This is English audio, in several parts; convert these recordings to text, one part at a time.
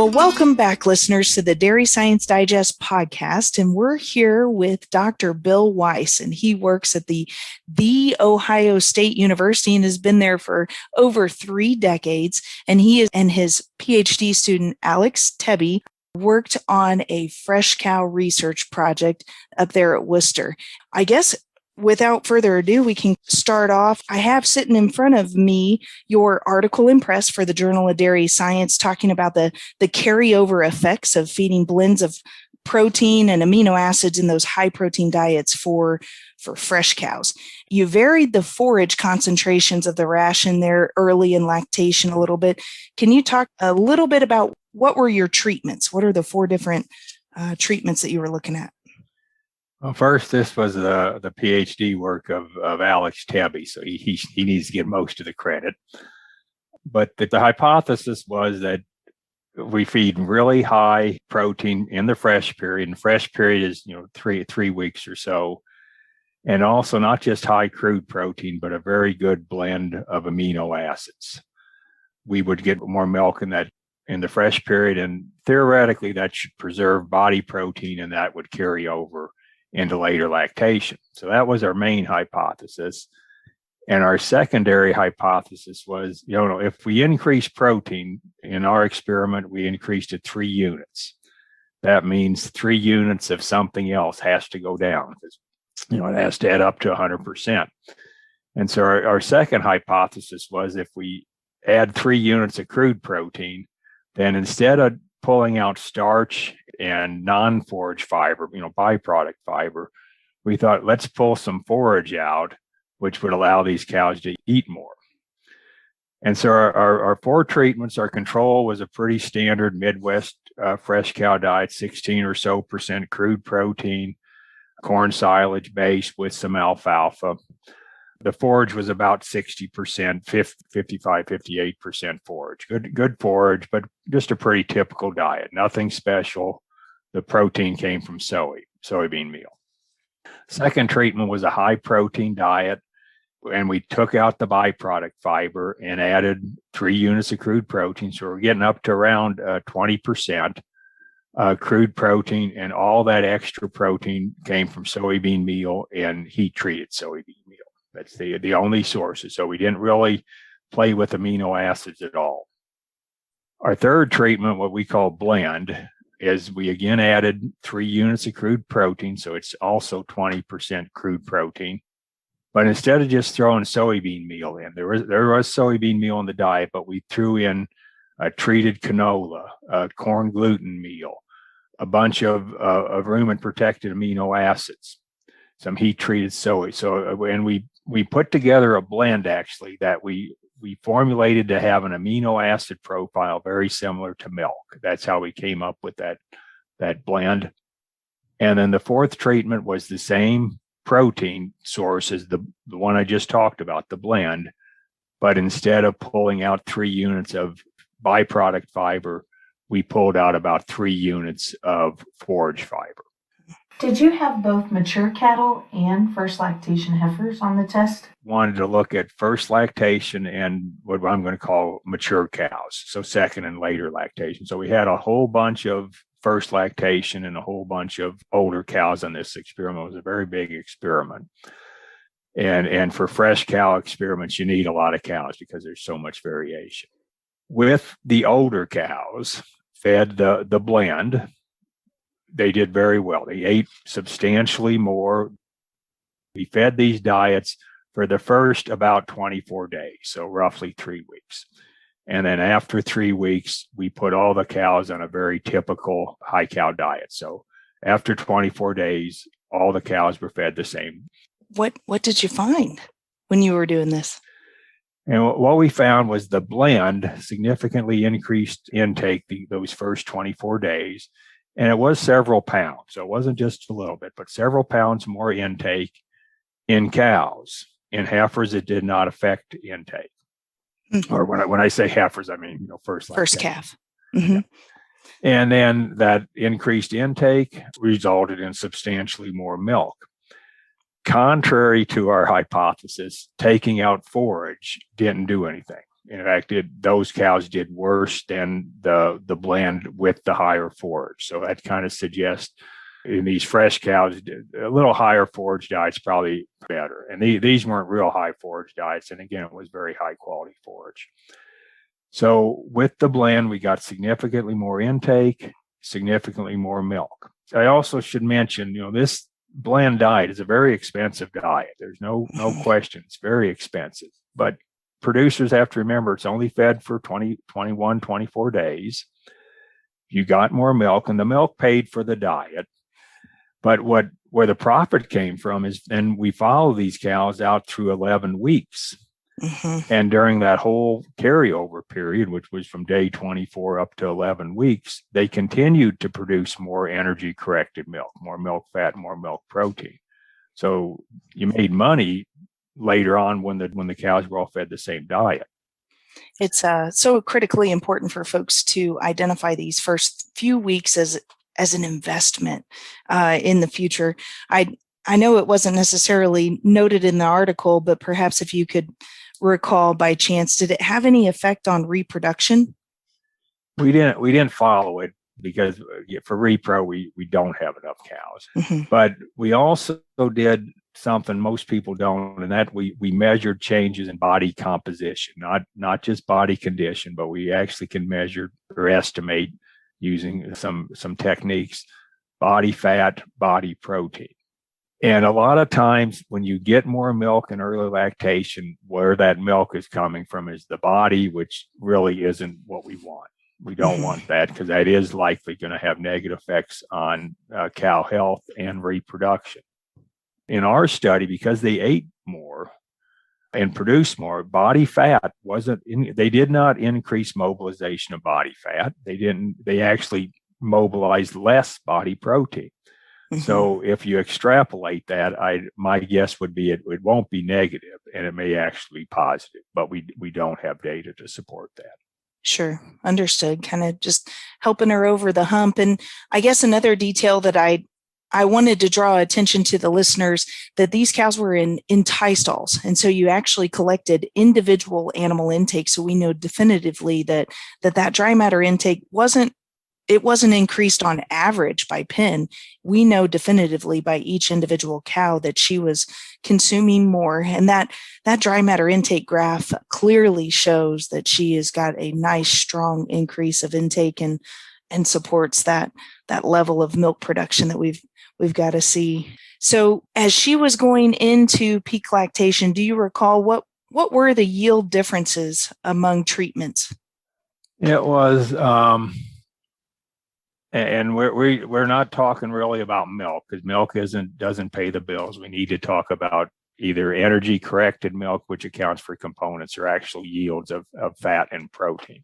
Well, welcome back, listeners, to the Dairy Science Digest podcast. And we're here with Dr. Bill Weiss, and he works at the Ohio State University and has been there for over 3 decades. And his PhD student, Alex Tebbes, worked on a fresh cow research project up there at Worcester. I guess without further ado, we can start off. I have sitting in front of me your article in press for the Journal of Dairy Science talking about the carryover effects of feeding blends of protein and amino acids in those high protein diets for fresh cows. You varied the forage concentrations of the ration there early in lactation a little bit. Can you talk a little bit about what were your treatments? What are the 4 different treatments that you were looking at? Well, first, this was the PhD work of Alex Tebbes, so he needs to get most of the credit. But the hypothesis was that we feed really high protein in the fresh period, and fresh period is 3 weeks or so, and also not just high crude protein, but a very good blend of amino acids. We would get more milk in the fresh period, and theoretically that should preserve body protein, and that would carry over into later lactation. So that was our main hypothesis. And our secondary hypothesis was, if we increase protein in our experiment, we increased it 3 units. That means 3 units of something else has to go down. It has to add up to 100%. And so our second hypothesis was if we add 3 units of crude protein, then instead of pulling out starch and non-forage fiber, byproduct fiber, we thought, let's pull some forage out, which would allow these cows to eat more. And so our 4 treatments, our control was a pretty standard Midwest fresh cow diet, 16% or so crude protein, corn silage base with some alfalfa. The forage was about 60%, 55, 58% forage. Good forage, but just a pretty typical diet. Nothing special. The protein came from soybean meal. Second treatment was a high protein diet, and we took out the byproduct fiber and added 3 units of crude protein. So we're getting up to around 20% crude protein, and all that extra protein came from soybean meal and heat-treated soybean meal. That's the only sources. So we didn't really play with amino acids at all. Our third treatment, what we call blend, is we again added 3 units of crude protein. So it's also 20% crude protein. But instead of just throwing soybean meal in, there was soybean meal in the diet, but we threw in a treated canola, corn gluten meal, a bunch of rumen protected amino acids, some heat treated soy. So, and we put together a blend actually that we formulated to have an amino acid profile very similar to milk. That's how we came up with that blend. And then the fourth treatment was the same protein source as the one I just talked about, the blend, but instead of pulling out 3 units of byproduct fiber, we pulled out about 3 units of forage fiber. Did you have both mature cattle and first lactation heifers on the test? Wanted to look at first lactation and what I'm going to call mature cows, so second and later lactation. So we had a whole bunch of first lactation and a whole bunch of older cows on this experiment. It was a very big experiment. And for fresh cow experiments, you need a lot of cows because there's so much variation. With the older cows, fed the blend, they did very well. They ate substantially more. We fed these diets for the first about 24 days, so roughly 3 weeks. And then after 3 weeks, we put all the cows on a very typical high cow diet. So after 24 days, all the cows were fed the same. What did you find when you were doing this? And what we found was the blend significantly increased intake those first 24 days. And it was several pounds. So it wasn't just a little bit, but several pounds more intake in cows. In heifers, it did not affect intake. Mm-hmm. Or when I say heifers, I mean, first calf. Mm-hmm. Yeah. And then that increased intake resulted in substantially more milk. Contrary to our hypothesis, taking out forage didn't do anything. In fact, those cows did worse than the blend with the higher forage. So that kind of suggests in these fresh cows, a little higher forage diet's probably better. And these weren't real high forage diets. And again, it was very high quality forage. So with the blend, we got significantly more intake, significantly more milk. I also should mention, this blend diet is a very expensive diet. There's no question. It's very expensive. But producers have to remember it's only fed for 20, 21, 24 days. You got more milk, and the milk paid for the diet. But where the profit came from is then we follow these cows out through 11 weeks. Mm-hmm. And during that whole carryover period, which was from day 24 up to 11 weeks, they continued to produce more energy corrected milk, more milk fat, more milk protein. So you made money later on when the cows were all fed the same diet. It's so critically important for folks to identify these first few weeks as an investment in the future. I know it wasn't necessarily noted in the article, but perhaps if you could recall by chance, did it have any effect on reproduction? We didn't follow it because for repro we don't have enough cows. Mm-hmm. But we also did something most people don't, and that we measured changes in body composition, not just body condition, but we actually can measure or estimate using some techniques, body fat, body protein. And a lot of times when you get more milk in early lactation, where that milk is coming from is the body, which really isn't what we want. We don't want that because that is likely going to have negative effects on cow health and reproduction. In our study, because they ate more and produced more, body fat they did not increase mobilization of body fat. They actually mobilized less body protein. So if you extrapolate that, my guess would be it won't be negative, and it may actually be positive, but we don't have data to support that. Sure. Understood. Kind of just helping her over the hump. And I guess another detail that I wanted to draw attention to the listeners that these cows were in tie stalls. And so you actually collected individual animal intake. So we know definitively that dry matter intake wasn't increased on average by pen. We know definitively by each individual cow that she was consuming more. And that dry matter intake graph clearly shows that she has got a nice, strong increase of intake and supports that level of milk production that we've got to see. So as she was going into peak lactation, do you recall what were the yield differences among treatments? It was, and we're not talking really about milk because milk doesn't pay the bills. We need to talk about either energy corrected milk, which accounts for components, or actual yields of fat and protein.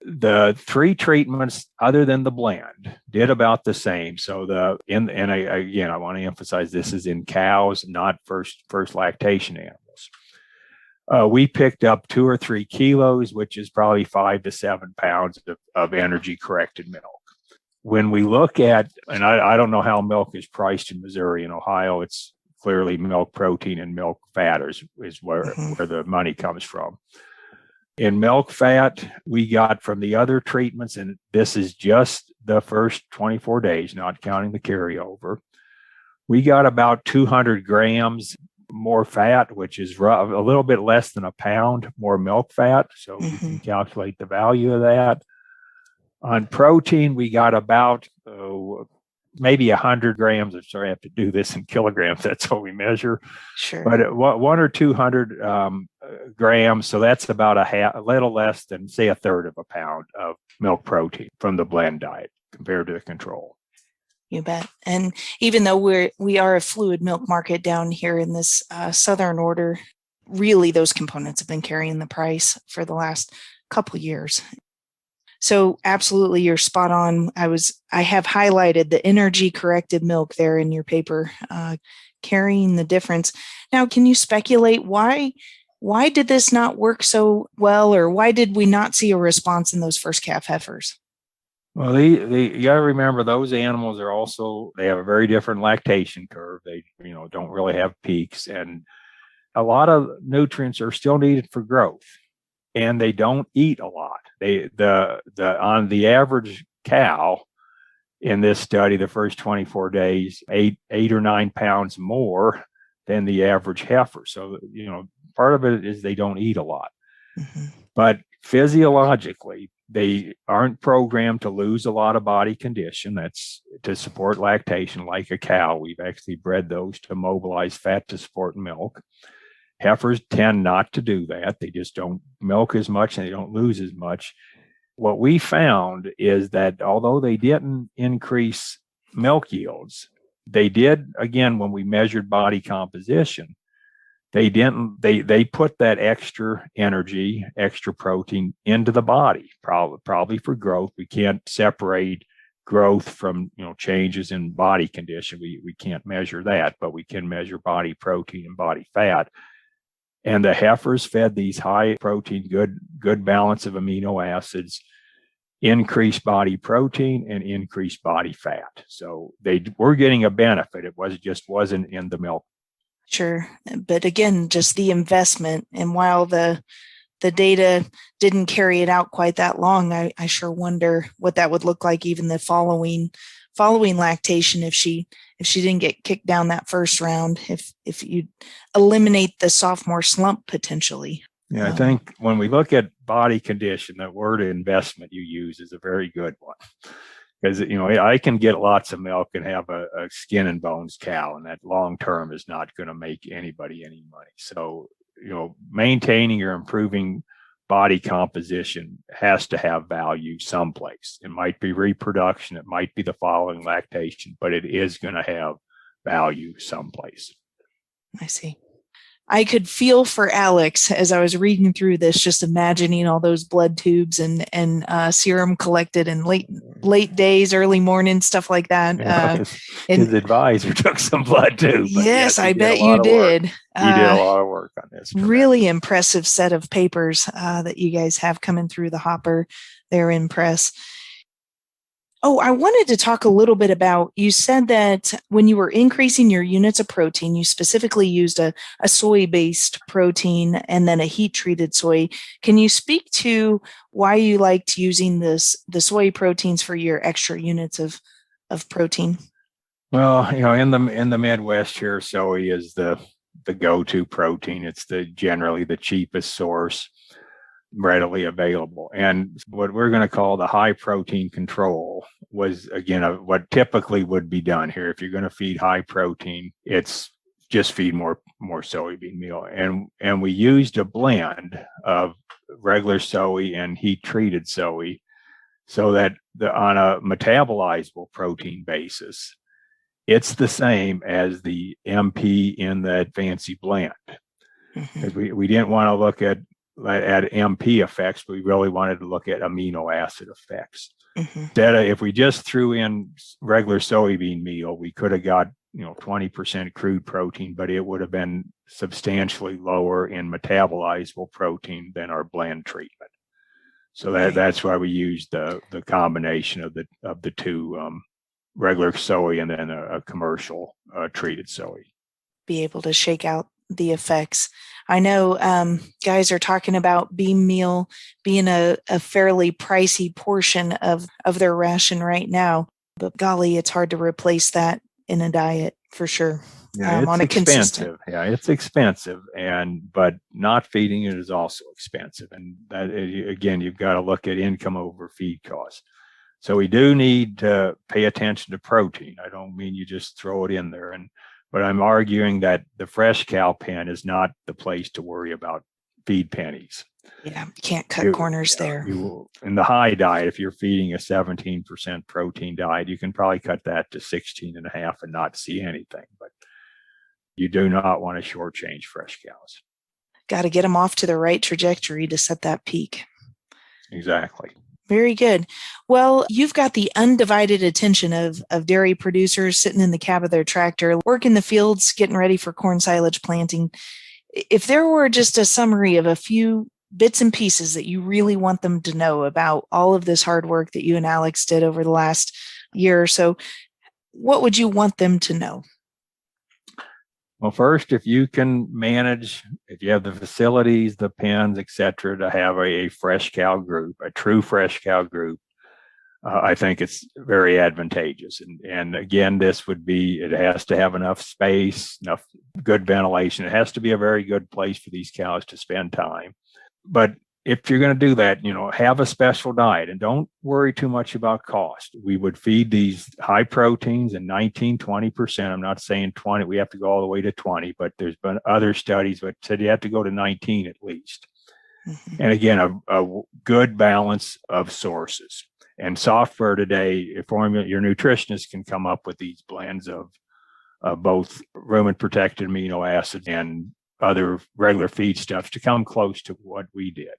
The three treatments, other than the blend, did about the same. So I want to emphasize this is in cows, not first lactation animals. We picked up 2 or 3 kilos, which is probably 5 to 7 pounds of energy corrected milk. When we look at, and I don't know how milk is priced in Missouri and Ohio, it's clearly milk protein and milk fat is where the money comes from. In milk fat, we got from the other treatments, and this is just the first 24 days, not counting the carryover, we got about 200 grams more fat, which is a little bit less than a pound more milk fat. So we can calculate the value of that. On protein, we got about maybe 100 grams. I'm sorry, I have to do this in kilograms. That's what we measure. Sure. But 1 or 200 grams. So that's about a little less than, say, a third of a pound of milk protein from the blend diet compared to the control. You bet. And even though we are a fluid milk market down here in this southern order, really those components have been carrying the price for the last couple years. So absolutely, you're spot on. I have highlighted the energy corrected milk there in your paper, carrying the difference. Now, can you speculate why did this not work so well, or why did we not see a response in those first calf heifers? Well, you got to remember those animals they have a very different lactation curve. They, don't really have peaks, and a lot of nutrients are still needed for growth. and they don't eat a lot. On the average cow in this study, the first 24 days, 8 or 9 pounds more than the average heifer. So, part of it is they don't eat a lot. Mm-hmm. But physiologically, they aren't programmed to lose a lot of body condition. That's to support lactation like a cow. We've actually bred those to mobilize fat to support milk. Heifers tend not to do that. They just don't milk as much and they don't lose as much. What we found is that although they didn't increase milk yields, they did, again, when we measured body composition, they put that extra energy, extra protein into the body, probably for growth. We can't separate growth from changes in body condition. We can't measure that, but we can measure body protein and body fat. And the heifers fed these high protein, good balance of amino acids, increased body protein and increased body fat. So they were getting a benefit. It wasn't in the milk. Sure. But again, just the investment. And while the data didn't carry it out quite that long, I sure wonder what that would look like even the following lactation if she didn't get kicked down that first round, if you eliminate the sophomore slump potentially. Yeah, I think when we look at body condition, that word investment you use is a very good one. Because, I can get lots of milk and have a skin and bones cow, and that long term is not going to make anybody any money. So, maintaining or improving body composition has to have value someplace. It might be reproduction, it might be the following lactation, but it is going to have value someplace. I see. I could feel for Alex as I was reading through this, just imagining all those blood tubes and serum collected in late days, early morning, stuff like that. His advisor took some blood too. Yes, I bet you did. He did a lot of work on this. Really impressive set of papers that you guys have coming through the hopper there in press. Oh, I wanted to talk a little bit about, you said that when you were increasing your units of protein, you specifically used a soy-based protein and then a heat-treated soy. Can you speak to why you liked using the soy proteins for your extra units of protein? Well, in the Midwest here, soy is the go-to protein. It's generally the cheapest source, readily available. And what we're going to call the high protein control was, again, what typically would be done here. If you're going to feed high protein, it's just feed more soybean meal. And we used a blend of regular soy and heat treated soy so that on a metabolizable protein basis, it's the same as the MP in that fancy blend. Because we didn't want to look at MP effects, but we really wanted to look at amino acid effects. If we just threw in regular soybean meal, we could have got 20% crude protein, but it would have been substantially lower in metabolizable protein than our blend treatment. So that's why we used the combination of the two, regular soy and then a commercial treated soy. Be able to shake out the effects. I know guys are talking about bean meal being a fairly pricey portion of their ration right now, but golly, it's hard to replace that in a diet for sure. Yeah, it's expensive. Yeah, it's expensive, but not feeding it is also expensive. And that, again, you've got to look at income over feed costs. So we do need to pay attention to protein. I don't mean you just throw it in there. But I'm arguing that the fresh cow pen is not the place to worry about feed pennies. Yeah, you can't cut corners there. In the high diet, if you're feeding a 17% protein diet, you can probably cut that to 16.5 and not see anything. But you do not want to shortchange fresh cows. Got to get them off to the right trajectory to set that peak. Exactly. Very good. Well, you've got the undivided attention of dairy producers sitting in the cab of their tractor, working the fields, getting ready for corn silage planting. If there were just a summary of a few bits and pieces that you really want them to know about all of this hard work that you and Alex did over the last year or so, what would you want them to know? Well, first, if you can manage, if you have the facilities, the pens, et cetera, to have a fresh cow group, a true fresh cow group, I think it's very advantageous. And again, this would be, it has to have enough space, enough good ventilation. It has to be a very good place for these cows to spend time. But if you're going to do that, have a special diet and don't worry too much about cost. We would feed these high proteins and 19-20%. I'm not saying 20, we have to go all the way to 20, but there's been other studies that said you have to go to 19 at least. Mm-hmm. And again, a good balance of sources. And software today, your nutritionist can come up with these blends of both rumen-protected amino acids and other regular feedstuffs to come close to what we did.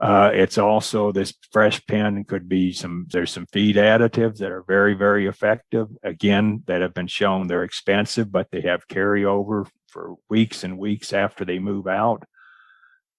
It's also, this fresh pen could be there's some feed additives that are very, very effective. Again, that have been shown they're expensive, but they have carryover for weeks and weeks after they move out.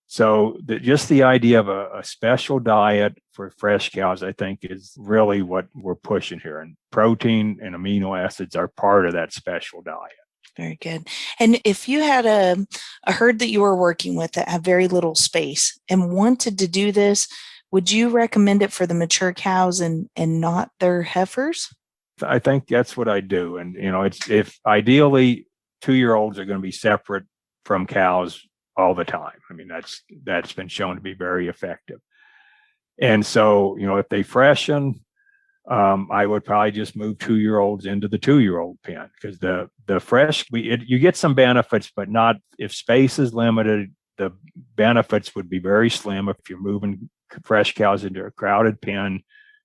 So just the idea of a special diet for fresh cows, I think, is really what we're pushing here. And protein and amino acids are part of that special diet. Very good. And if you had a herd that you were working with that had very little space and wanted to do this, would you recommend it for the mature cows and not their heifers? I think that's what I do. And, if ideally 2-year-olds are going to be separate from cows all the time. I mean, that's been shown to be very effective. And so, if they freshen, I would probably just move 2-year-olds into the 2-year-old pen, because the fresh, you get some benefits, but not, if space is limited, the benefits would be very slim. If you're moving fresh cows into a crowded pen,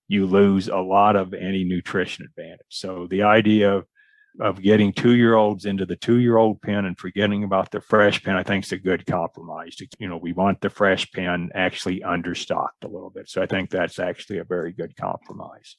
you lose a lot of any nutrition advantage. So the idea of getting 2-year-olds into the 2-year-old pen and forgetting about the fresh pen, I think is a good compromise. We want the fresh pen actually understocked a little bit. So I think that's actually a very good compromise.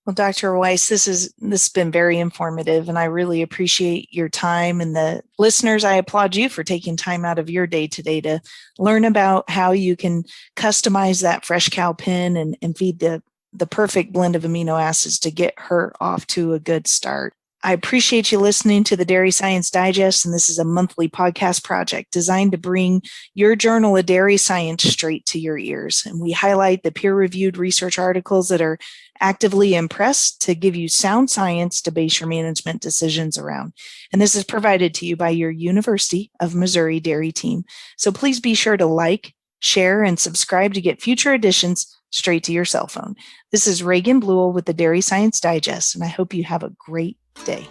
Well, Dr. Weiss, this has been very informative, and I really appreciate your time. And the listeners, I applaud you for taking time out of your day today to learn about how you can customize that fresh cow pen and feed the perfect blend of amino acids to get her off to a good start. I appreciate you listening to the Dairy Science Digest, and this is a monthly podcast project designed to bring your journal of dairy science straight to your ears. And we highlight the peer-reviewed research articles that are actively in press to give you sound science to base your management decisions around. And this is provided to you by your University of Missouri Dairy team. So please be sure to like, share, and subscribe to get future editions straight to your cell phone. This is Reagan Bluel with the Dairy Science Digest, and I hope you have a great day.